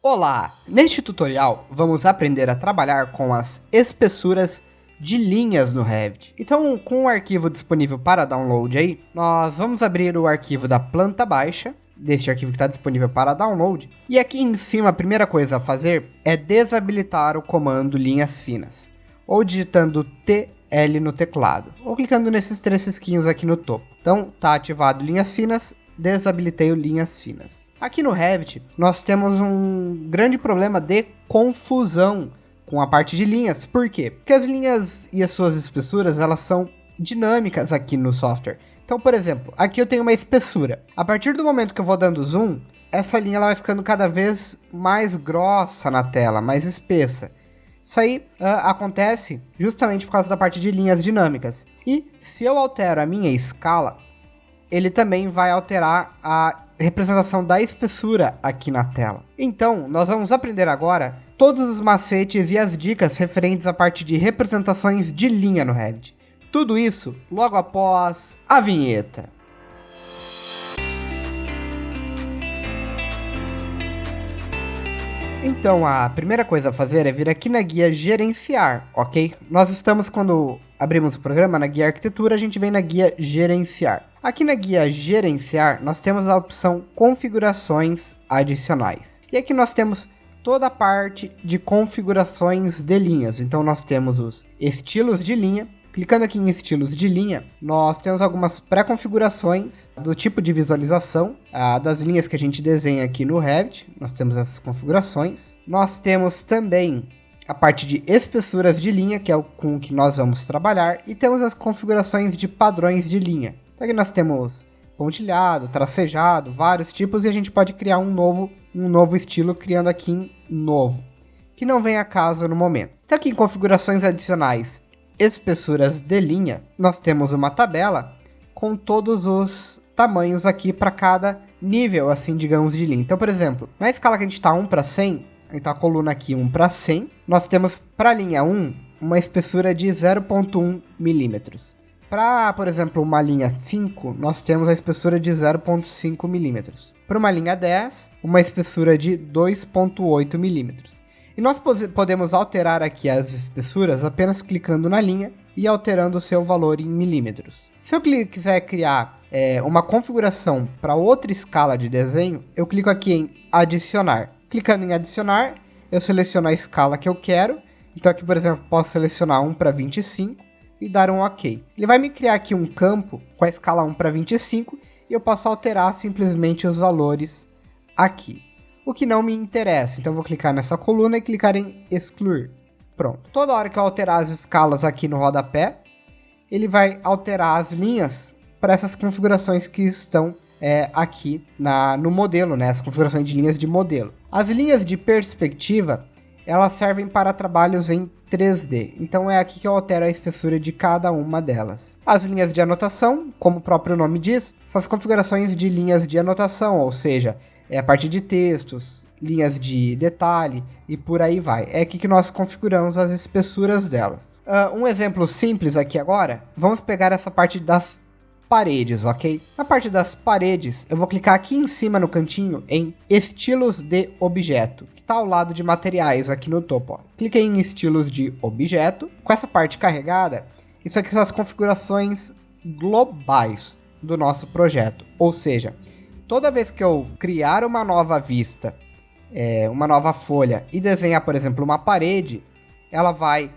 Olá! Neste tutorial vamos aprender a trabalhar com as espessuras de linhas no Revit. Então, com o arquivo disponível para download aí, nós vamos abrir o arquivo da planta baixa, deste arquivo que está disponível para download. E aqui em cima a primeira coisa a fazer é desabilitar o comando linhas finas, ou digitando TL no teclado, ou clicando nesses três risquinhos aqui no topo. Então, está ativado linhas finas, desabilitei o linhas finas. Aqui no Revit, nós temos um grande problema de confusão com a parte de linhas. Por quê? Porque as linhas e as suas espessuras, elas são dinâmicas aqui no software. Então, por exemplo, aqui eu tenho uma espessura. A partir do momento que eu vou dando zoom, essa linha ela vai ficando cada vez mais grossa na tela, mais espessa. Isso aí acontece justamente por causa da parte de linhas dinâmicas. E se eu altero a minha escala, ele também vai alterar a representação da espessura aqui na tela. Então, nós vamos aprender agora todos os macetes e as dicas referentes à parte de representações de linha no Revit. Tudo isso logo após a vinheta. Então, a primeira coisa a fazer é vir aqui na guia gerenciar, ok? Nós estamos, quando abrimos o programa, na guia arquitetura, a gente vem na guia gerenciar. Aqui na guia gerenciar, nós temos a opção configurações adicionais. E aqui nós temos toda a parte de configurações de linhas. Então nós temos os estilos de linha. Clicando aqui em estilos de linha, nós temos algumas pré-configurações do tipo de visualização das linhas que a gente desenha aqui no Revit. Nós temos essas configurações. Nós temos também a parte de espessuras de linha, que é com o que nós vamos trabalhar. E temos as configurações de padrões de linha. Então aqui nós temos pontilhado, tracejado, vários tipos, e a gente pode criar um novo estilo, criando aqui em novo, que não vem a caso no momento. Então aqui em configurações adicionais, espessuras de linha, nós temos uma tabela com todos os tamanhos aqui para cada nível, assim, digamos, de linha. Então, por exemplo, na escala que a gente está 1:100, então a coluna aqui 1:100, nós temos para a linha 1 uma espessura de 0,1 milímetros. Para, por exemplo, uma linha 5, nós temos a espessura de 0,5 milímetros. Para uma linha 10, uma espessura de 2,8 milímetros. E nós podemos alterar aqui as espessuras apenas clicando na linha e alterando o seu valor em milímetros. Se eu quiser criar uma configuração para outra escala de desenho, eu clico aqui em adicionar. Clicando em adicionar, eu seleciono a escala que eu quero. Então aqui, por exemplo, posso selecionar 1:25. E dar um OK. Ele vai me criar aqui um campo com a escala 1:25 e eu posso alterar simplesmente os valores aqui. O que não me interessa, então eu vou clicar nessa coluna e clicar em excluir. Pronto. Toda hora que eu alterar as escalas aqui no rodapé, ele vai alterar as linhas para essas configurações que estão aqui no modelo, né? As configurações de linhas de modelo. As linhas de perspectiva, elas servem para trabalhos em 3D, então é aqui que eu altero a espessura de cada uma delas. As linhas de anotação, como o próprio nome diz, são as configurações de linhas de anotação, ou seja, é a parte de textos, linhas de detalhe e por aí vai. É aqui que nós configuramos as espessuras delas. Um exemplo simples aqui agora, vamos pegar essa parte das paredes, ok? Na parte das paredes, eu vou clicar aqui em cima no cantinho em estilos de objeto, que está ao lado de materiais aqui no topo. Ó. Cliquei em estilos de objeto. Com essa parte carregada, isso aqui são as configurações globais do nosso projeto. Ou seja, toda vez que eu criar uma nova vista, uma nova folha e desenhar, por exemplo, uma parede, ela vai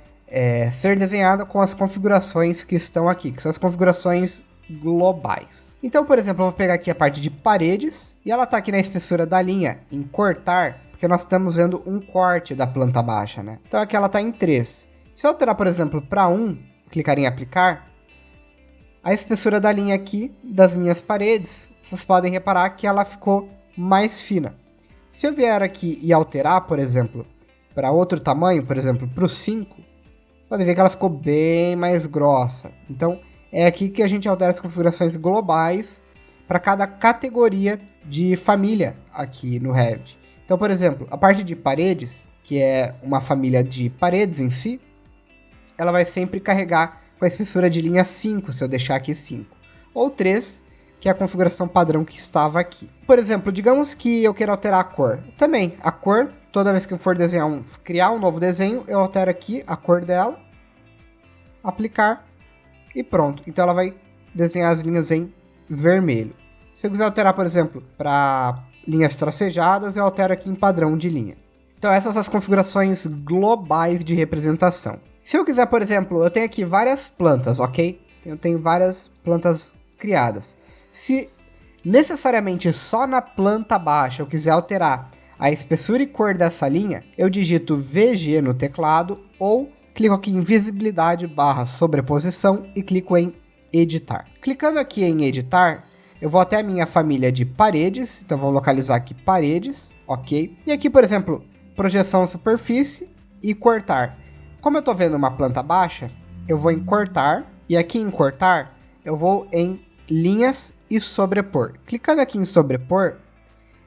ser desenhada com as configurações que estão aqui, que são as configurações globais. Então, por exemplo, eu vou pegar aqui a parte de paredes e ela está aqui na espessura da linha em cortar, porque nós estamos vendo um corte da planta baixa, né? Então aqui ela está em 3. Se eu alterar, por exemplo, para 1, clicar em aplicar, a espessura da linha aqui das minhas paredes, vocês podem reparar que ela ficou mais fina. Se eu vier aqui e alterar, por exemplo, para outro tamanho, por exemplo, para o 5, podem ver que ela ficou bem mais grossa. Então, é aqui que a gente altera as configurações globais para cada categoria de família aqui no Revit. Então, por exemplo, a parte de paredes, que é uma família de paredes em si, ela vai sempre carregar com a espessura de linha 5, se eu deixar aqui 5. Ou 3, que é a configuração padrão que estava aqui. Por exemplo, digamos que eu queira alterar a cor. Também, a cor, toda vez que eu for criar um novo desenho, eu altero aqui a cor dela, aplicar e pronto. Então ela vai desenhar as linhas em vermelho. Se eu quiser alterar, por exemplo, para linhas tracejadas, eu altero aqui em padrão de linha. Então essas são as configurações globais de representação. Se eu quiser, por exemplo, eu tenho aqui várias plantas, ok? Eu tenho várias plantas criadas. Se necessariamente só na planta baixa eu quiser alterar a espessura e cor dessa linha, eu digito VG no teclado ou clico aqui em visibilidade / sobreposição e clico em editar. Clicando aqui em editar, eu vou até a minha família de paredes, então vou localizar aqui paredes, ok? E aqui, por exemplo, projeção superfície e cortar. Como eu estou vendo uma planta baixa, eu vou em cortar, e aqui em cortar, eu vou em linhas e sobrepor. Clicando aqui em sobrepor,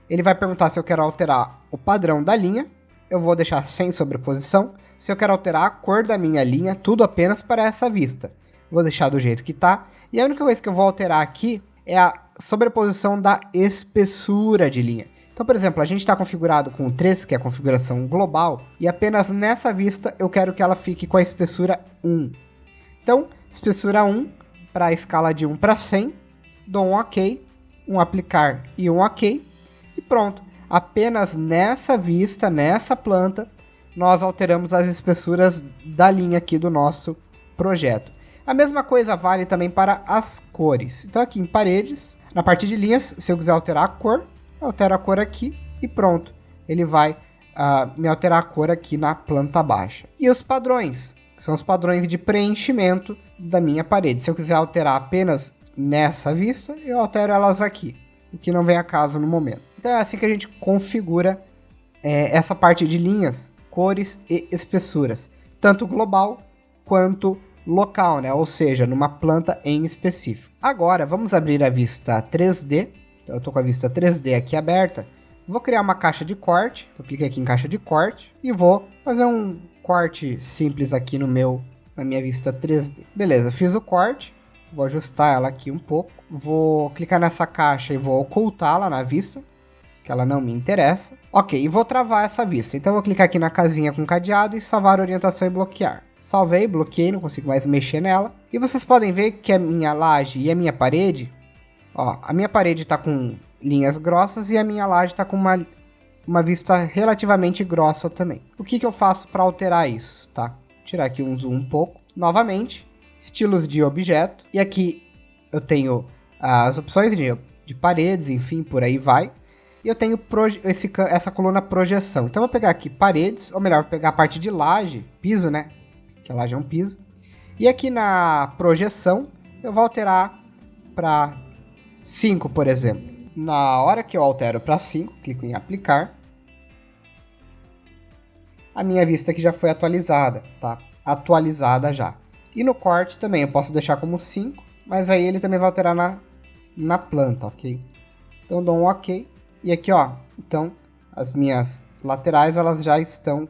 ele vai perguntar se eu quero alterar o padrão da linha, eu vou deixar sem sobreposição. Se eu quero alterar a cor da minha linha, tudo apenas para essa vista. Vou deixar do jeito que está. E a única coisa que eu vou alterar aqui é a sobreposição da espessura de linha. Então, por exemplo, a gente está configurado com o 3, que é a configuração global, e apenas nessa vista eu quero que ela fique com a espessura 1. Então, espessura 1 para a escala de 1 para 100, dou um OK, um aplicar e um OK, e pronto. Apenas nessa vista, nessa planta, nós alteramos as espessuras da linha aqui do nosso projeto. A mesma coisa vale também para as cores. Então aqui em paredes, na parte de linhas, se eu quiser alterar a cor, eu altero a cor aqui e pronto. Ele vai me alterar a cor aqui na planta baixa. E os padrões, que são os padrões de preenchimento da minha parede. Se eu quiser alterar apenas nessa vista, eu altero elas aqui, o que não vem a caso no momento. Então é assim que a gente configura essa parte de linhas, cores e espessuras, tanto global quanto local, né? Ou seja, numa planta em específico. Agora, vamos abrir a vista 3D. Então, eu estou com a vista 3D aqui aberta. Vou criar uma caixa de corte. Eu cliquei aqui em caixa de corte e vou fazer um corte simples aqui na minha vista 3D. Beleza, fiz o corte. Vou ajustar ela aqui um pouco. Vou clicar nessa caixa e vou ocultá-la na vista, que ela não me interessa. Ok, e vou travar essa vista. Então eu vou clicar aqui na casinha com cadeado e salvar orientação e bloquear. Salvei, bloqueei, não consigo mais mexer nela. E vocês podem ver que a minha laje e a minha parede, ó, a minha parede está com linhas grossas e a minha laje está com uma vista relativamente grossa também. O que eu faço para alterar isso, tá? Tirar aqui um zoom um pouco. Novamente, estilos de objeto. E aqui eu tenho as opções de paredes, enfim, por aí vai. E eu tenho essa coluna projeção. Então eu vou pegar aqui paredes, ou melhor, vou pegar a parte de laje, piso, né? Que a laje é um piso. E aqui na projeção, eu vou alterar para 5, por exemplo. Na hora que eu altero para 5, clico em aplicar. A minha vista aqui já foi atualizada, tá? Atualizada já. E no corte também, eu posso deixar como 5, mas aí ele também vai alterar na planta, ok? Então eu dou um ok. E aqui, ó, então as minhas laterais elas já estão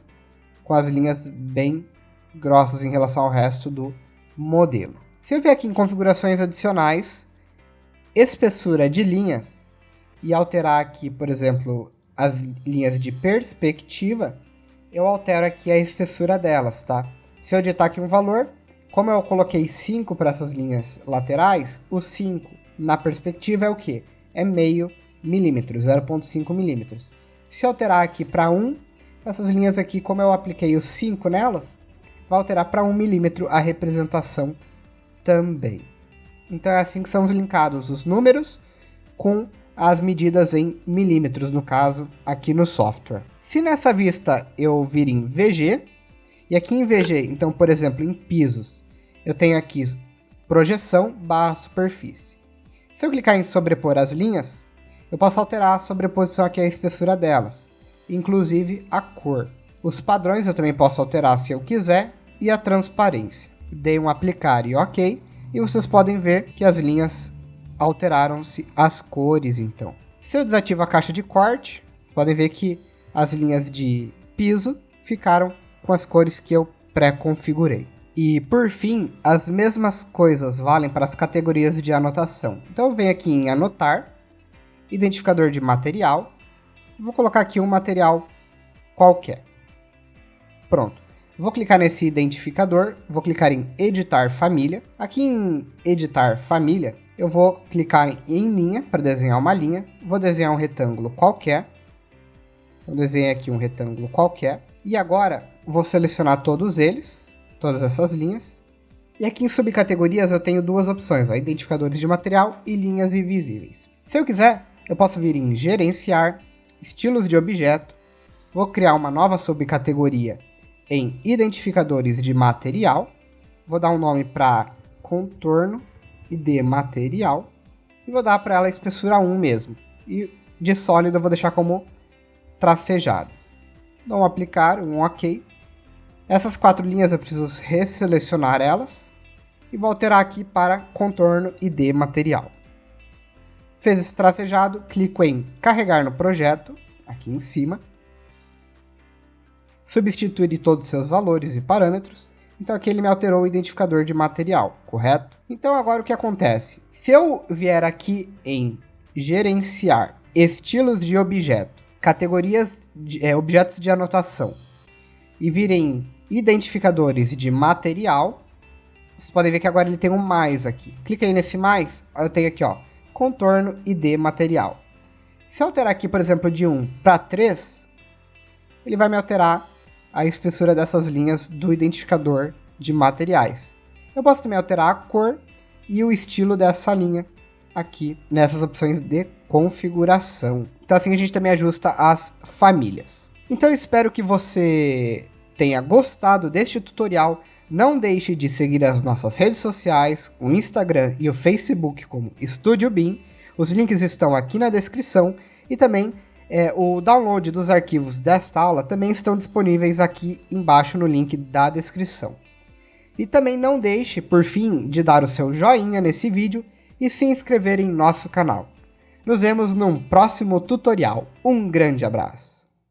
com as linhas bem grossas em relação ao resto do modelo. Se eu vier aqui em configurações adicionais, espessura de linhas, e alterar aqui, por exemplo, as linhas de perspectiva, eu altero aqui a espessura delas, tá? Se eu digitar aqui um valor, como eu coloquei 5 para essas linhas laterais, o 5 na perspectiva é o quê? É meio milímetro, 0,5 milímetros. Se eu alterar aqui para 1, essas linhas aqui, como eu apliquei o 5 nelas, vai alterar para 1 milímetro a representação também. Então é assim que são linkados os números com as medidas em milímetros, no caso, aqui no software. Se nessa vista eu vir em VG, e aqui em VG, então, por exemplo, em pisos, eu tenho aqui projeção / superfície. Se eu clicar em sobrepor as linhas, eu posso alterar a sobreposição aqui, a espessura delas, inclusive a cor. Os padrões eu também posso alterar se eu quiser, e a transparência. Dei um aplicar e ok, e vocês podem ver que as linhas alteraram-se as cores então. Se eu desativo a caixa de corte, vocês podem ver que as linhas de piso ficaram com as cores que eu pré-configurei. E, por fim, as mesmas coisas valem para as categorias de anotação. Então, eu venho aqui em anotar, identificador de material, vou colocar aqui um material qualquer. Pronto. Vou clicar nesse identificador, vou clicar em editar família. Aqui em editar família, eu vou clicar em linha para desenhar uma linha. Vou desenhar um retângulo qualquer. Então, desenhei aqui um retângulo qualquer. E agora, vou selecionar todos eles, todas essas linhas. E aqui em subcategorias eu tenho duas opções, identificadores de material e linhas invisíveis. Se eu quiser, eu posso vir em gerenciar, estilos de objeto. Vou criar uma nova subcategoria em identificadores de material. Vou dar um nome para contorno ID material. E vou dar para ela espessura 1 mesmo. E de sólido eu vou deixar como tracejado. Dou um aplicar, um OK. Essas 4 linhas eu preciso resselecionar elas. E vou alterar aqui para contorno ID material. Fez esse tracejado, clico em carregar no projeto, aqui em cima. Substituir todos os seus valores e parâmetros. Então aqui ele me alterou o identificador de material, correto? Então agora o que acontece? Se eu vier aqui em gerenciar estilos de objeto, categorias de objetos de anotação e vir em identificadores de material, vocês podem ver que agora ele tem um mais aqui. Clica aí nesse mais, eu tenho aqui ó, contorno ID material. Se eu alterar aqui, por exemplo, de 1 para 3, ele vai me alterar a espessura dessas linhas do identificador de materiais. Eu posso também alterar a cor e o estilo dessa linha aqui nessas opções de configuração. Então assim a gente também ajusta as famílias. Então eu espero que você tenha gostado deste tutorial. Não deixe de seguir as nossas redes sociais, o Instagram e o Facebook como Estúdio BIM. Os links estão aqui na descrição e também o download dos arquivos desta aula também estão disponíveis aqui embaixo no link da descrição. E também não deixe, por fim, de dar o seu joinha nesse vídeo e se inscrever em nosso canal. Nos vemos num próximo tutorial. Um grande abraço!